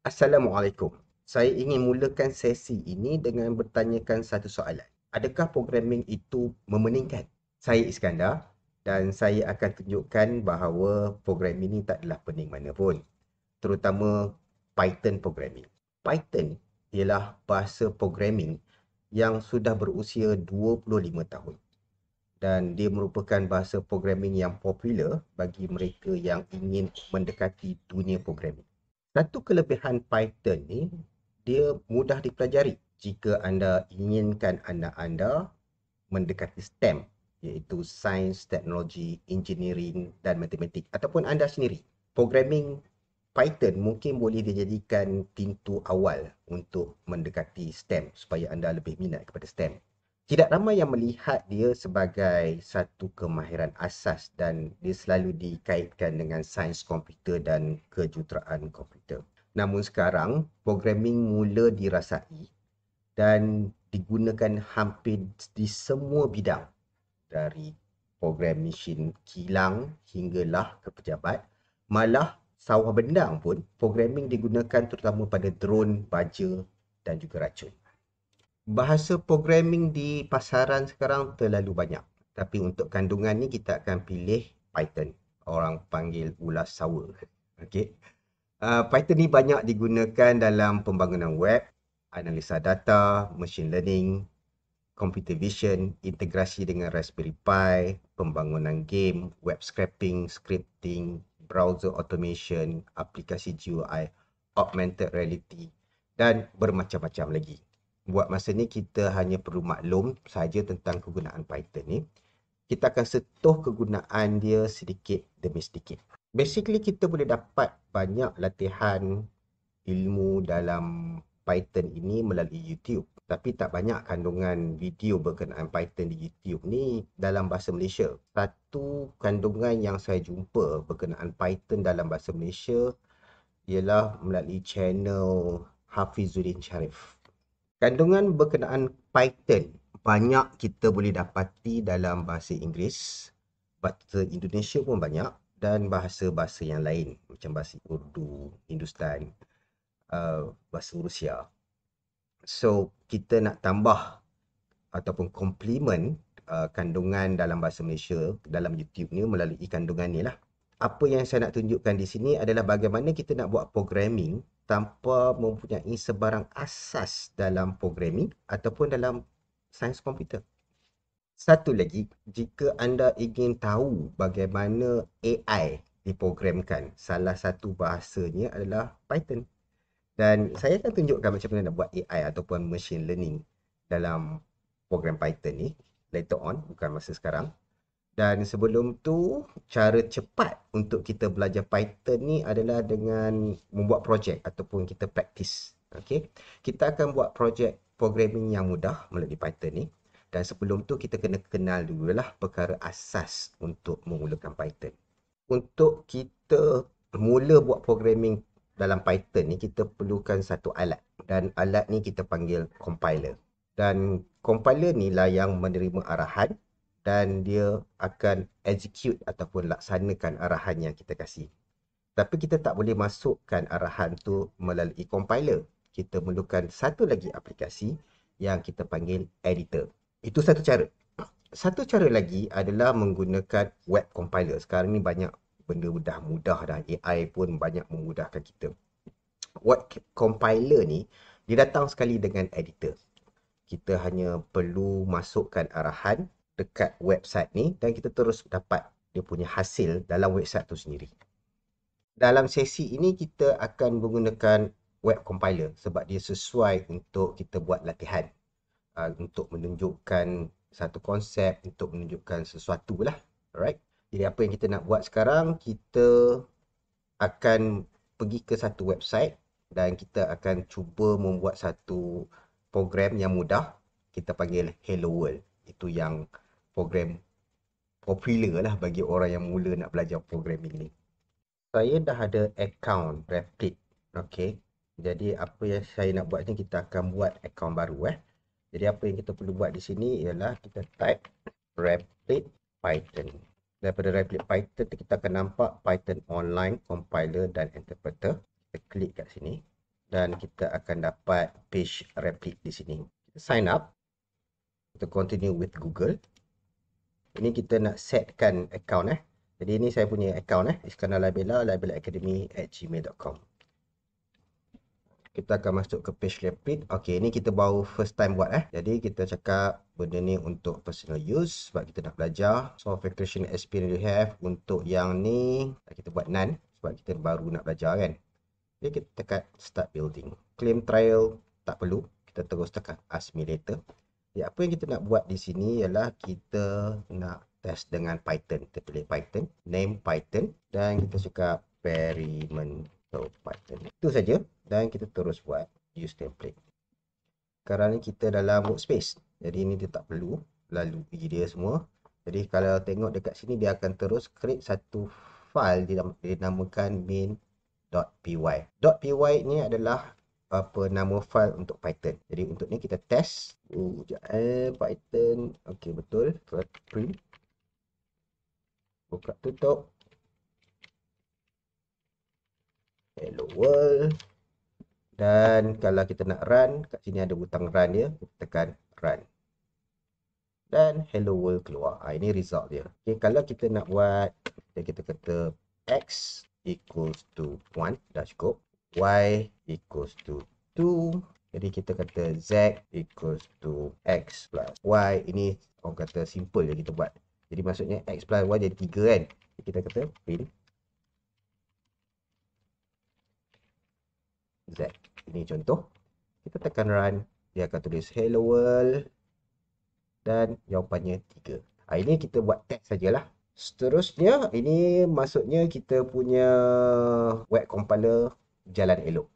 Assalamualaikum. Saya ingin mulakan sesi ini dengan bertanyakan satu soalan. Adakah programming itu memeningkan? Saya Iskandar dan saya akan tunjukkan bahawa programming ini tak adalah pening mana pun, terutama Python programming. Python ialah bahasa programming yang sudah berusia 25 tahun dan dia merupakan bahasa programming yang popular bagi mereka yang ingin mendekati dunia programming. Satu kelebihan Python ni, dia mudah dipelajari jika anda inginkan anak anda mendekati STEM, iaitu Sains, Teknologi, Engineering dan Matematik, ataupun anda sendiri. Programming Python mungkin boleh dijadikan pintu awal untuk mendekati STEM supaya anda lebih minat kepada STEM. Tidak ramai yang melihat dia sebagai satu kemahiran asas dan dia selalu dikaitkan dengan sains komputer dan kejuruteraan komputer. Namun sekarang, programming mula dirasai dan digunakan hampir di semua bidang, dari program mesin kilang hinggalah ke pejabat. Malah sawah bendang pun programming digunakan terutama pada drone, baja dan juga racun. Bahasa programming di pasaran sekarang terlalu banyak. Tapi untuk kandungan ni kita akan pilih Python. Orang panggil ulas sawa. Okey. Python ni banyak digunakan dalam pembangunan web, analisa data, machine learning, computer vision, integrasi dengan Raspberry Pi, pembangunan game, web scraping, scripting, browser automation, aplikasi GUI, augmented reality dan bermacam-macam lagi. Buat masa ni kita hanya perlu maklum saja tentang kegunaan Python ni. Kita akan sentuh kegunaan dia sedikit demi sedikit. Basically kita boleh dapat banyak latihan ilmu dalam Python ini melalui YouTube. Tapi tak banyak kandungan video berkenaan Python di YouTube ni dalam bahasa Malaysia. Satu kandungan yang saya jumpa berkenaan Python dalam bahasa Malaysia ialah melalui channel Hafizuddin Sharif. Kandungan berkenaan Python banyak kita boleh dapati dalam bahasa Inggeris, bahasa Indonesia pun banyak dan bahasa-bahasa yang lain macam bahasa Urdu, Hindustan, bahasa Rusia. So, kita nak tambah ataupun complement kandungan dalam bahasa Malaysia dalam YouTube ni melalui kandungan ni lah. Apa yang saya nak tunjukkan di sini adalah bagaimana kita nak buat programming tanpa mempunyai sebarang asas dalam programming ataupun dalam sains komputer. Satu lagi, jika anda ingin tahu bagaimana AI diprogramkan, salah satu bahasanya adalah Python. Dan saya akan tunjukkan macam mana nak buat AI ataupun machine learning dalam program Python ni later on, bukan masa sekarang. Dan sebelum tu, cara cepat untuk kita belajar Python ni adalah dengan membuat projek ataupun kita practice. Okay? Kita akan buat projek programming yang mudah melalui Python ni. Dan sebelum tu kita kena kenal dululah perkara asas untuk memulakan Python. Untuk kita mula buat programming dalam Python ni, kita perlukan satu alat. Dan alat ni kita panggil compiler. Dan compiler ni lah yang menerima arahan dan dia akan execute ataupun laksanakan arahan yang kita kasih. Tapi kita tak boleh masukkan arahan tu melalui compiler. Kita memerlukan satu lagi aplikasi yang kita panggil editor. Itu satu cara. Satu cara lagi adalah menggunakan web compiler. Sekarang ni banyak benda dah mudah dah. AI pun banyak memudahkan kita. Web compiler ni, dia datang sekali dengan editor. Kita hanya perlu masukkan arahan dekat website ni dan kita terus dapat dia punya hasil dalam website tu sendiri. Dalam sesi ini kita akan menggunakan web compiler sebab dia sesuai untuk kita buat latihan. Untuk menunjukkan satu konsep, untuk menunjukkan sesuatu lah. Alright. Jadi apa yang kita nak buat sekarang, kita akan pergi ke satu website dan kita akan cuba membuat satu program yang mudah. Kita panggil Hello World. Itu yang program popular lah bagi orang yang mula nak belajar programming ni. Saya dah ada account Replit. Okay. Jadi apa yang saya nak buat ni, kita akan buat account baru. Jadi apa yang kita perlu buat di sini ialah kita type Replit Python. Daripada Replit Python kita akan nampak Python Online Compiler dan Interpreter. Kita klik kat sini. dan kita akan dapat page repeat di sini. Kita sign up, kita continue with Google. Ini kita nak setkan account Jadi ini saya punya account Iskandar Labella, labellacademy@gmail.com. Kita akan masuk ke page repeat. Okey, ini kita baru first time buat Jadi kita cakap benda ni untuk personal use sebab kita nak belajar. Software creation experience you have. Untuk yang ni kita buat none sebab kita baru nak belajar kan. Jadi kita tekan start building. Claim trial tak perlu. Kita terus tekan ask me later. Ya, apa yang kita nak buat di sini ialah kita nak test dengan Python. Kita pilih Python, name Python dan kita cakap experimental Python. Itu saja dan kita terus buat use template. Sekarang ni kita dalam workspace. Jadi ini dia tak perlu lalui dia semua. Jadi kalau tengok dekat sini dia akan terus create satu file dinamakan main.py. .py ni adalah apa nama file untuk Python. Jadi untuk ni kita test. Python. Okey, betul. Print. Buka tutup. Hello world. Dan kalau kita nak run, kat sini ada butang run dia. Kita tekan run. Dan hello world keluar. Ini result dia. Okey, kalau kita nak buat, kita kata x equals to 1. Dah cukup. Y equals to 2. Jadi kita kata z equals to x plus y. Ini orang kata simple je kita buat. Jadi maksudnya x plus y jadi 3 kan. Jadi kita kata print z. Ini contoh. Kita tekan run. Dia akan tulis hello world. Dan jawapannya 3. Ini kita buat test sajalah. Seterusnya, ini maksudnya kita punya web compiler jalan elok.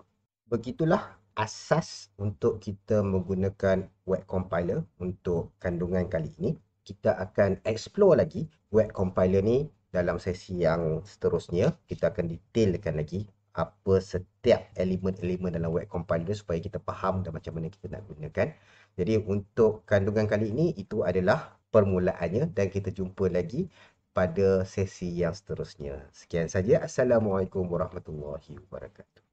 Begitulah asas untuk kita menggunakan web compiler untuk kandungan kali ini. Kita akan explore lagi web compiler ni dalam sesi yang seterusnya. Kita akan detailkan lagi apa setiap elemen-elemen dalam web compiler supaya kita faham dan macam mana kita nak gunakan. Jadi untuk kandungan kali ini itu adalah permulaannya dan kita jumpa lagi pada sesi yang seterusnya. Sekian saja. Assalamualaikum warahmatullahi wabarakatuh.